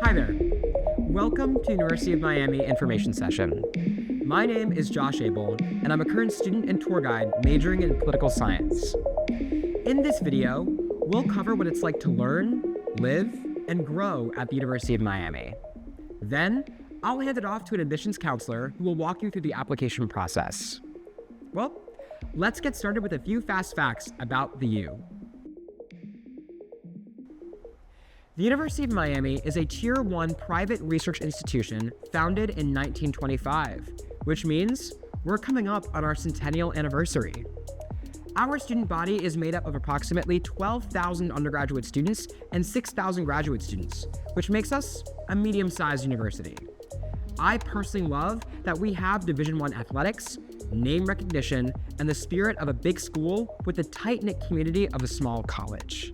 Hi there. Welcome to University of Miami Information Session. My name is Josh Abel, and I'm a current student and tour guide majoring in political science. In this video, we'll cover what it's like to learn, live, and grow at the University of Miami. Then, I'll hand it off to an admissions counselor who will walk you through the application process. Well, let's get started with a few fast facts about the U. The University of Miami is a Tier 1 private research institution founded in 1925, which means we're coming up on our centennial anniversary. Our student body is made up of approximately 12,000 undergraduate students and 6,000 graduate students, which makes us a medium-sized university. I personally love that we have Division I athletics, name recognition, and the spirit of a big school with the tight-knit community of a small college.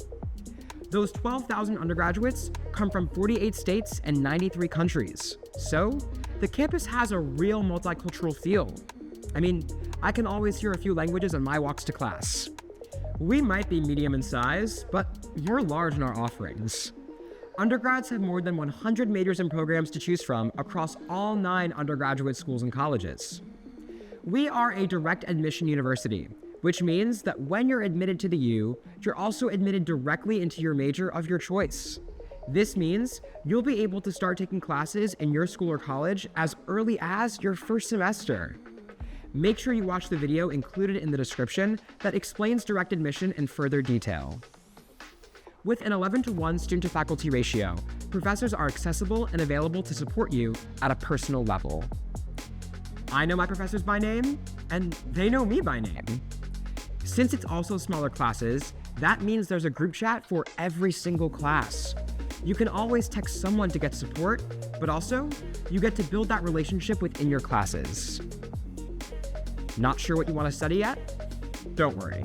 Those 12,000 undergraduates come from 48 states and 93 countries. So, the campus has a real multicultural feel. I mean, I can always hear a few languages on my walks to class. We might be medium in size, but we're large in our offerings. Undergrads have more than 100 majors and programs to choose from across all 9 undergraduate schools and colleges. We are a direct admission university, which means that when you're admitted to the U, you're also admitted directly into your major of your choice. This means you'll be able to start taking classes in your school or college as early as your first semester. Make sure you watch the video included in the description that explains direct admission in further detail. With an 11-to-1 student-to-faculty ratio, professors are accessible and available to support you at a personal level. I know my professors by name, and they know me by name. Since it's also smaller classes, that means there's a group chat for every single class. You can always text someone to get support, but also, you get to build that relationship within your classes. Not sure what you want to study yet? Don't worry.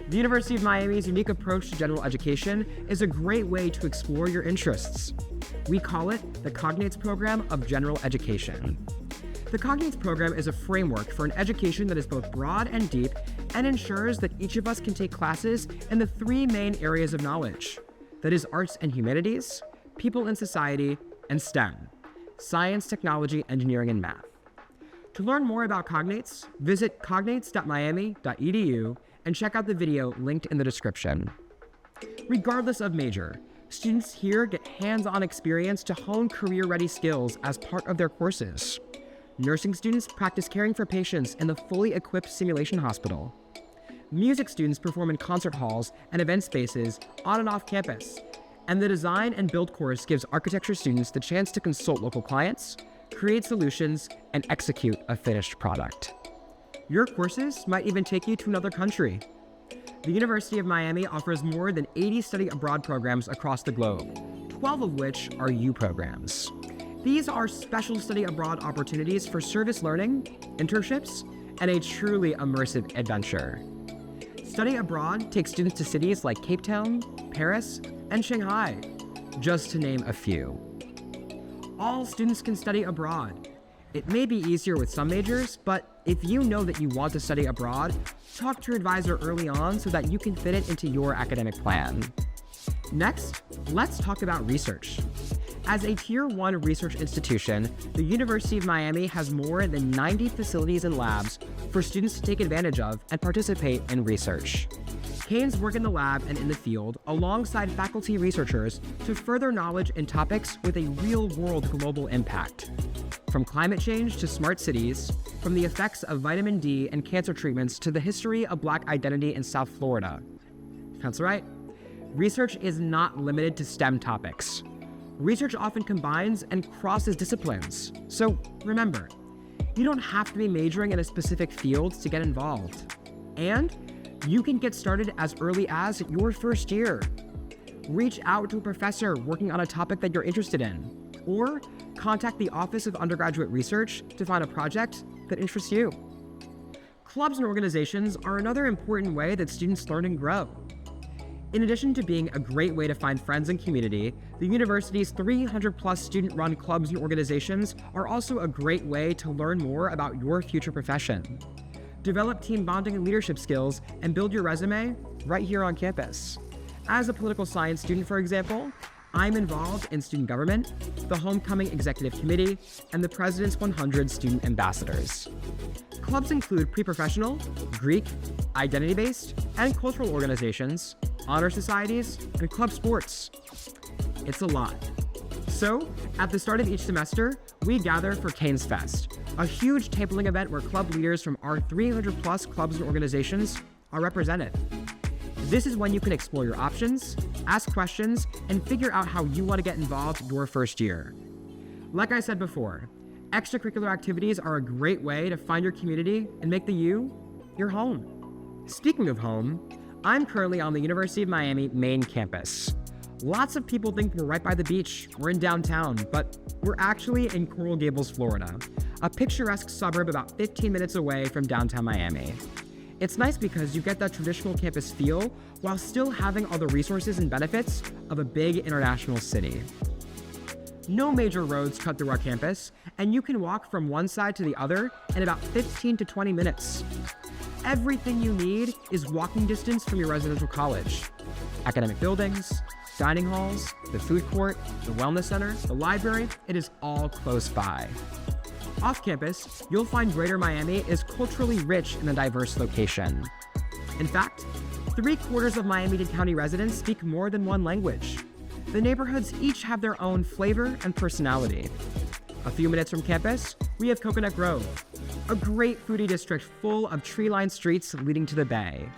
The University of Miami's unique approach to general education is a great way to explore your interests. We call it the Cognates Program of General Education. The Cognates program is a framework for an education that is both broad and deep and ensures that each of us can take classes in the 3 main areas of knowledge. That is arts and humanities, people and society, and STEM, science, technology, engineering, and math. To learn more about Cognates, visit admissions.miami.edu and check out the video linked in the description. Regardless of major, students here get hands-on experience to hone career-ready skills as part of their courses. Nursing students practice caring for patients in the fully equipped simulation hospital. Music students perform in concert halls and event spaces on and off campus. And the design and build course gives architecture students the chance to consult local clients, create solutions, and execute a finished product. Your courses might even take you to another country. The University of Miami offers more than 80 study abroad programs across the globe, 12 of which are U programs. These are special study abroad opportunities for service learning, internships, and a truly immersive adventure. Study abroad takes students to cities like Cape Town, Paris, and Shanghai, just to name a few. All students can study abroad. It may be easier with some majors, but if you know that you want to study abroad, talk to your advisor early on so that you can fit it into your academic plan. Next, let's talk about research. As a Tier 1 research institution, the University of Miami has more than 90 facilities and labs for students to take advantage of and participate in research. Canes work in the lab and in the field alongside faculty researchers to further knowledge in topics with a real-world global impact. From climate change to smart cities, from the effects of vitamin D and cancer treatments to the history of Black identity in South Florida. That's right. Research is not limited to STEM topics. Research often combines and crosses disciplines. So remember, you don't have to be majoring in a specific field to get involved. And you can get started as early as your first year. Reach out to a professor working on a topic that you're interested in, or contact the Office of Undergraduate Research to find a project that interests you. Clubs and organizations are another important way that students learn and grow. In addition to being a great way to find friends and community, the university's 300+ student-run clubs and organizations are also a great way to learn more about your future profession. Develop team bonding and leadership skills and build your resume right here on campus. As a political science student, for example, I'm involved in student government, the Homecoming Executive Committee, and the President's 100 Student Ambassadors. Clubs include pre-professional, Greek, identity-based, and cultural organizations, honor societies, and club sports. It's a lot. So, at the start of each semester, we gather for Canes Fest, a huge tabling event where club leaders from our 300 plus clubs and organizations are represented. This is when you can explore your options, ask questions, and figure out how you want to get involved your first year. Like I said before, extracurricular activities are a great way to find your community and make the U your home. Speaking of home, I'm currently on the University of Miami main campus. Lots of people think we're right by the beach, we're in downtown, but we're actually in Coral Gables, Florida, a picturesque suburb about 15 minutes away from downtown Miami. It's nice because you get that traditional campus feel while still having all the resources and benefits of a big international city. No major roads cut through our campus, and you can walk from one side to the other in about 15 to 20 minutes. Everything you need is walking distance from your residential college. Academic buildings, dining halls, the food court, the wellness center, the library, it is all close by. Off campus, you'll find Greater Miami is culturally rich in a diverse location. In fact, 3/4 of Miami-Dade County residents speak more than one language. The neighborhoods each have their own flavor and personality. A few minutes from campus, we have Coconut Grove, a great foodie district full of tree-lined streets leading to the bay.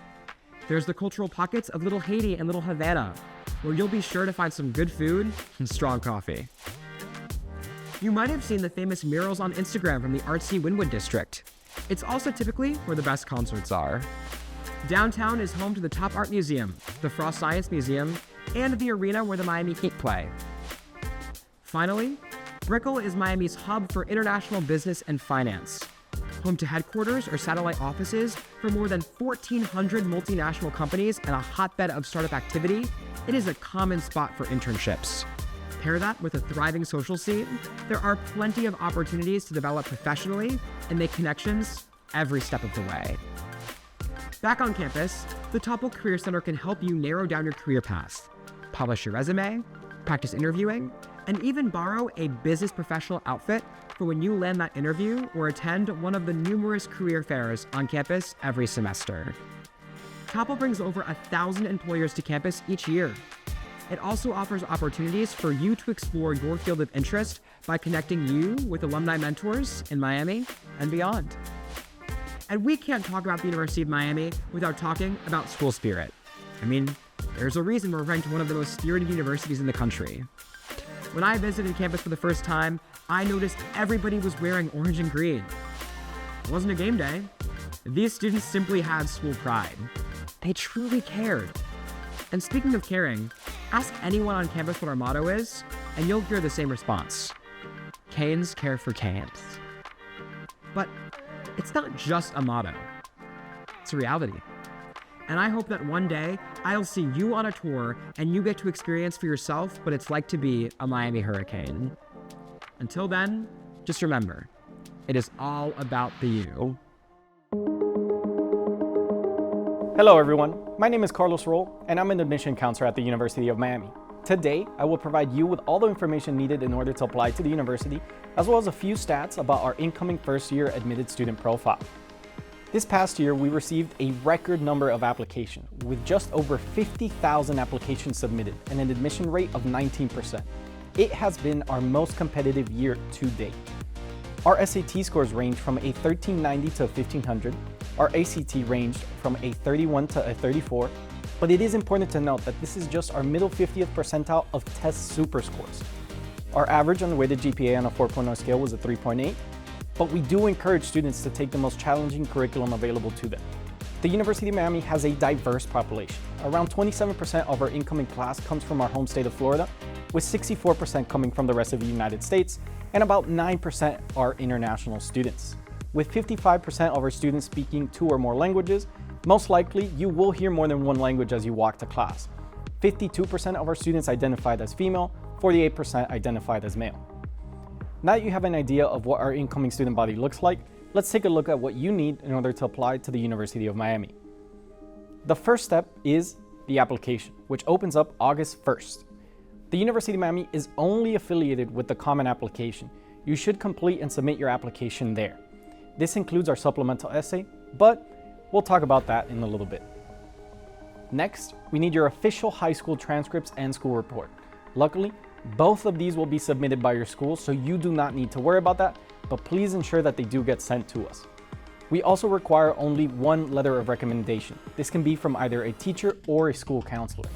There's the cultural pockets of Little Haiti and Little Havana, where you'll be sure to find some good food and strong coffee. You might have seen the famous murals on Instagram from the artsy Wynwood district. It's also typically where the best concerts are. Downtown is home to the Top Art Museum, the Frost Science Museum, and the arena where the Miami Heat play. Finally, Brickell is Miami's hub for international business and finance. Home to headquarters or satellite offices for more than 1,400 multinational companies and a hotbed of startup activity, it is a common spot for internships. Pair that with a thriving social scene, there are plenty of opportunities to develop professionally and make connections every step of the way. Back on campus, the Topple Career Center can help you narrow down your career path, polish your resume, practice interviewing, and even borrow a business professional outfit for when you land that interview or attend one of the numerous career fairs on campus every semester. Topple brings over 1,000 employers to campus each year. It also offers opportunities for you to explore your field of interest by connecting you with alumni mentors in Miami and beyond. And we can't talk about the University of Miami without talking about school spirit. I mean, there's a reason we're ranked one of the most spirited universities in the country. When I visited campus for the first time, I noticed everybody was wearing orange and green. It wasn't a game day. These students simply had school pride. They truly cared. And speaking of caring, ask anyone on campus what our motto is, and you'll hear the same response. Canes care for Canes. But it's not just a motto. It's a reality. And I hope that one day I'll see you on a tour and you get to experience for yourself what it's like to be a Miami Hurricane. Until then, just remember, it is all about the U. Hello everyone, my name is Carlos Rohl and I'm an admission counselor at the University of Miami. Today, I will provide you with all the information needed in order to apply to the university, as well as a few stats about our incoming first-year admitted student profile. This past year, we received a record number of applications, with just over 50,000 applications submitted and an admission rate of 19%. It has been our most competitive year to date. Our SAT scores range from a 1390 to a 1500. Our ACT ranged from a 31 to a 34. But it is important to note that this is just our middle 50th percentile of test super scores. Our average unweighted GPA on a 4.0 scale was a 3.8, but we do encourage students to take the most challenging curriculum available to them. The University of Miami has a diverse population. Around 27% of our incoming class comes from our home state of Florida, with 64% coming from the rest of the United States, and about 9% are international students. With 55% of our students speaking 2 or more languages, most likely, you will hear more than one language as you walk to class. 52% of our students identified as female, 48% identified as male. Now that you have an idea of what our incoming student body looks like, let's take a look at what you need in order to apply to the University of Miami. The first step is the application, which opens up August 1st. The University of Miami is only affiliated with the Common Application. You should complete and submit your application there. This includes our supplemental essay, but we'll talk about that in a little bit. Next, we need your official high school transcripts and school report. Luckily, both of these will be submitted by your school, so you do not need to worry about that, but please ensure that they do get sent to us. We also require only one letter of recommendation. This can be from either a teacher or a school counselor.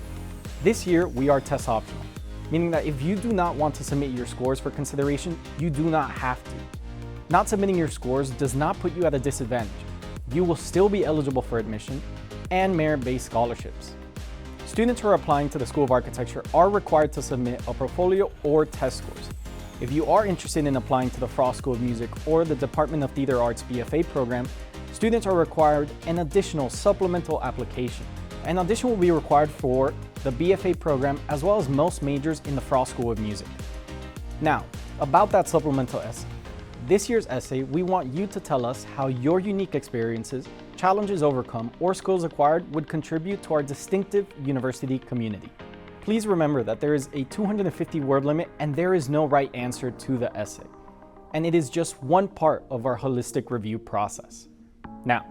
This year, we are test optional, meaning that if you do not want to submit your scores for consideration, you do not have to. Not submitting your scores does not put you at a disadvantage. You will still be eligible for admission and merit-based scholarships. Students who are applying to the School of Architecture are required to submit a portfolio or test scores. If you are interested in applying to the Frost School of Music or the Department of Theater Arts BFA program, students are required an additional supplemental application. An addition will be required for the BFA program as well as most majors in the Frost School of Music. Now, about that supplemental essay. This year's essay, we want you to tell us how your unique experiences, challenges overcome, or skills acquired would contribute to our distinctive university community. Please remember that there is a 250 word limit and there is no right answer to the essay. And it is just one part of our holistic review process. Now,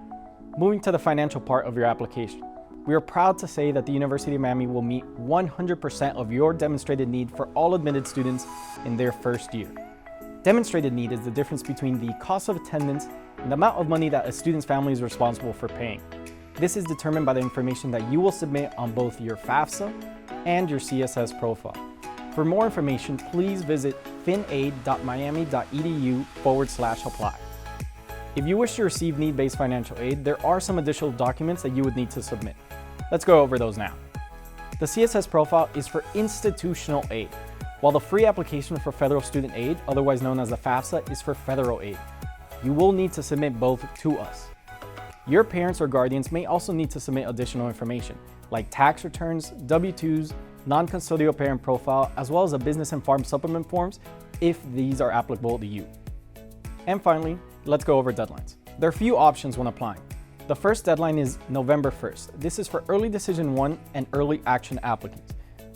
moving to the financial part of your application. We are proud to say that the University of Miami will meet 100% of your demonstrated need for all admitted students in their first year. Demonstrated need is the difference between the cost of attendance and the amount of money that a student's family is responsible for paying. This is determined by the information that you will submit on both your FAFSA and your CSS profile. For more information, please visit finaid.miami.edu/apply. If you wish to receive need-based financial aid, there are some additional documents that you would need to submit. Let's go over those now. The CSS profile is for institutional aid, while the free application for federal student aid, otherwise known as the FAFSA, is for federal aid. You will need to submit both to us. Your parents or guardians may also need to submit additional information, like tax returns, W-2s, non-custodial parent profile, as well as a business and farm supplement forms, if these are applicable to you. And finally, let's go over deadlines. There are a few options when applying. The first deadline is November 1st. This is for Early Decision 1 and Early Action applicants.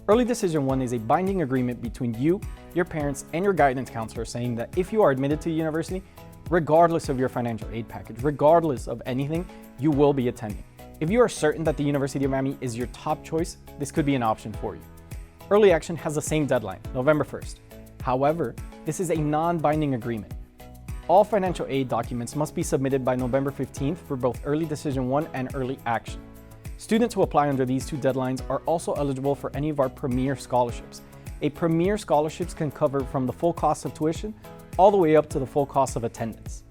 Early Decision 1 is a binding agreement between you, your parents, and your guidance counselor saying that if you are admitted to the university, regardless of your financial aid package, regardless of anything, you will be attending. If you are certain that the University of Miami is your top choice, this could be an option for you. Early Action has the same deadline, November 1st. However, this is a non-binding agreement. All financial aid documents must be submitted by November 15th for both Early Decision 1 and Early Action. Students who apply under these two deadlines are also eligible for any of our Premier Scholarships. A Premier Scholarships can cover from the full cost of tuition all the way up to the full cost of attendance.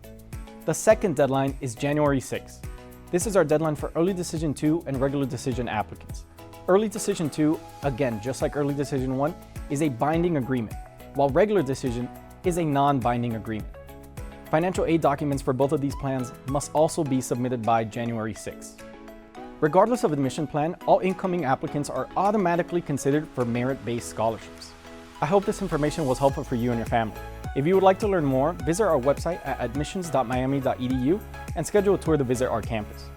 The second deadline is January 6th. This is our deadline for Early Decision 2 and Regular Decision applicants. Early Decision 2, again, just like Early Decision 1, is a binding agreement, while Regular Decision is a non-binding agreement. Financial aid documents for both of these plans must also be submitted by January 6th. Regardless of admission plan, all incoming applicants are automatically considered for merit-based scholarships. I hope this information was helpful for you and your family. If you would like to learn more, visit our website at admissions.miami.edu and schedule a tour to visit our campus.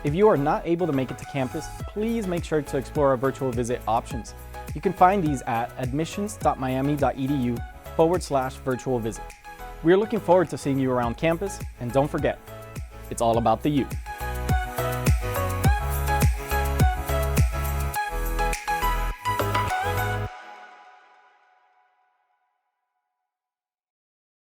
If you are not able to make it to campus, please make sure to explore our virtual visit options. You can find these at admissions.miami.edu/virtual visit. We are looking forward to seeing you around campus, and don't forget, it's all about the you.